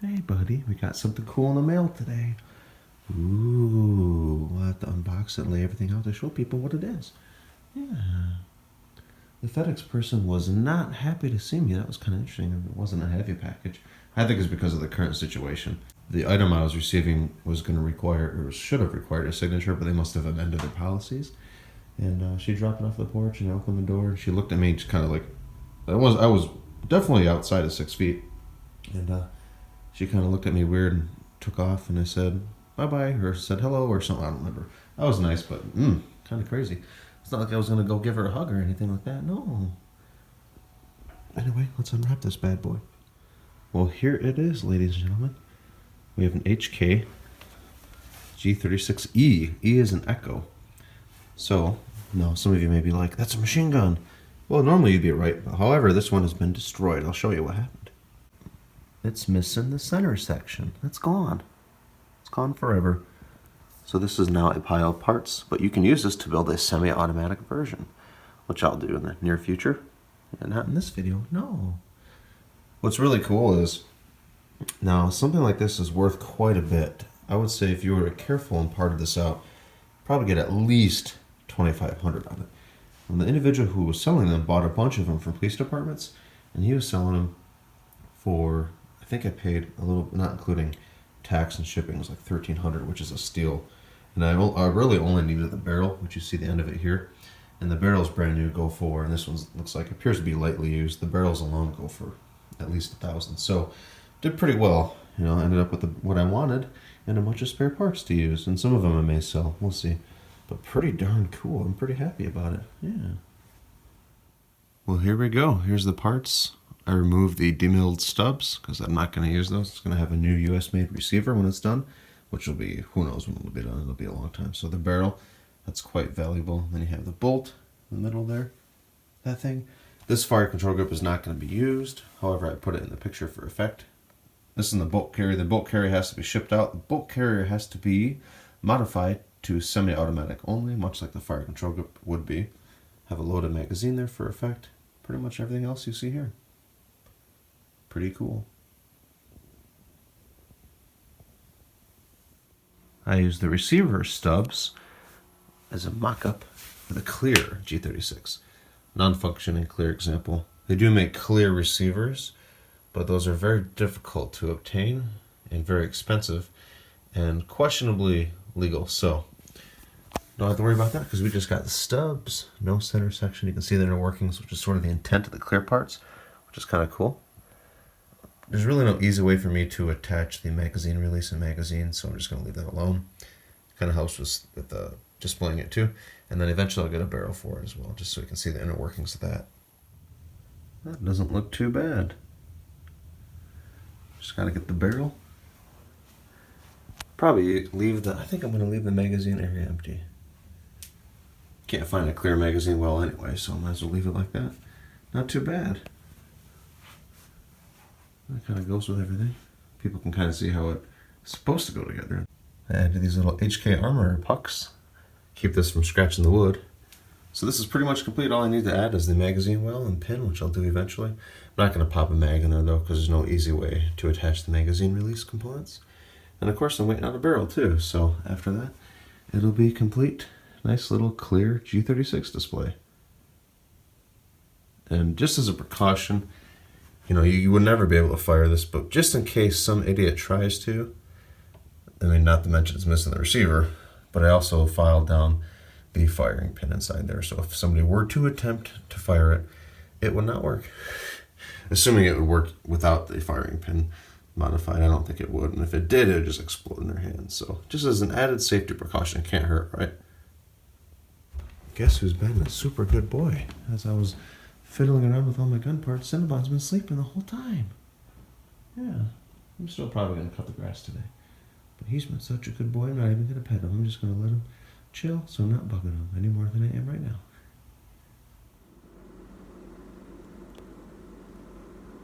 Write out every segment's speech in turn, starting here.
Hey buddy, we got something cool in the mail today. Ooh, we'll have to unbox it and lay everything out to show people what it is. Yeah. The FedEx person was not happy to see me. That was kind of interesting. It wasn't a heavy package. I think it's because of the current situation. The item I was receiving was going to require, or should have required a signature, but they must have amended their policies. And she dropped it off the porch, and I opened the door, and she looked at me just kind of like, I was definitely outside of 6 feet. And she kind of looked at me weird and took off, and I said bye-bye, or said hello, or something. I don't remember. That was nice, but kind of crazy. It's not like I was going to go give her a hug or anything like that. No. Anyway, let's unwrap this bad boy. Well, here it is, ladies and gentlemen. We have an HK G36E. E is an echo. So, now some of you may be like, that's a machine gun. Well, normally you'd be right. However, this one has been destroyed. I'll show you what happened. It's missing the center section. It's gone. It's gone forever. So this is now a pile of parts, but you can use this to build a semi-automatic version, which I'll do in the near future. And not in this video, no. What's really cool is, now something like this is worth quite a bit. I would say if you were careful and parted this out, probably get at least $2,500 on it. And the individual who was selling them bought a bunch of them from police departments, and he was selling them for, I think I paid a little, not including tax and shipping, it was like $1,300, which is a steal. And I really only needed the barrel, which you see the end of it here. And the barrel's brand new, go for, and this one looks like, appears to be lightly used. The barrels alone go for at least $1,000. So did pretty well. You know, ended up with what I wanted and a bunch of spare parts to use. And some of them I may sell, we'll see. But pretty darn cool. I'm pretty happy about it. Yeah. Well, here we go. Here's the parts. I removed the demilled stubs because I'm not going to use those. It's going to have a new US made receiver when it's done, which will be, who knows when it'll be done. It'll be a long time. So the barrel, that's quite valuable. Then you have the bolt in the middle there. That thing. This fire control grip is not going to be used. However, I put it in the picture for effect. This is the bolt carrier. The bolt carrier has to be shipped out. The bolt carrier has to be modified to semi-automatic only, much like the fire control grip would be. Have a loaded magazine there for effect. Pretty much everything else you see here. Pretty cool. I use the receiver stubs as a mock-up for the clear G36. Non-functioning clear example. They do make clear receivers, but those are very difficult to obtain and very expensive and questionably legal. So don't have to worry about that because we just got the stubs, no center section. You can see the inner workings, which is sort of the intent of the clear parts, which is kind of cool. There's really no easy way for me to attach the magazine release and magazine, so I'm just going to leave that alone. Kind of helps with displaying it too. And then eventually I'll get a barrel for it as well, just so you can see the inner workings of that. That doesn't look too bad. Just got to get the barrel. Probably leave I think I'm going to leave the magazine area empty. Can't find a clear magazine well anyway, so I might as well leave it like that. Not too bad. That kind of goes with everything. People can kind of see how it's supposed to go together. I added these little HK armor pucks. Keep this from scratching the wood. So this is pretty much complete. All I need to add is the magazine well and pin, which I'll do eventually. I'm not going to pop a mag in there though, because there's no easy way to attach the magazine release components. And of course I'm waiting on a barrel too, so after that it'll be complete. Nice little clear G36 display. And just as a precaution, you know, you would never be able to fire this, but just in case some idiot tries to, I mean, not to mention it's missing the receiver, but I also filed down the firing pin inside there. So if somebody were to attempt to fire it, it would not work. Assuming it would work without the firing pin modified, I don't think it would. And if it did, it would just explode in their hands. So just as an added safety precaution, can't hurt, right? Guess who's been a super good boy? As I was fiddling around with all my gun parts, Cinnabon's been sleeping the whole time. Yeah, I'm still probably going to cut the grass today. But he's been such a good boy, I'm not even going to pet him. I'm just going to let him chill, so I'm not bugging him any more than I am right now.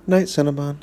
Night, Cinnabon.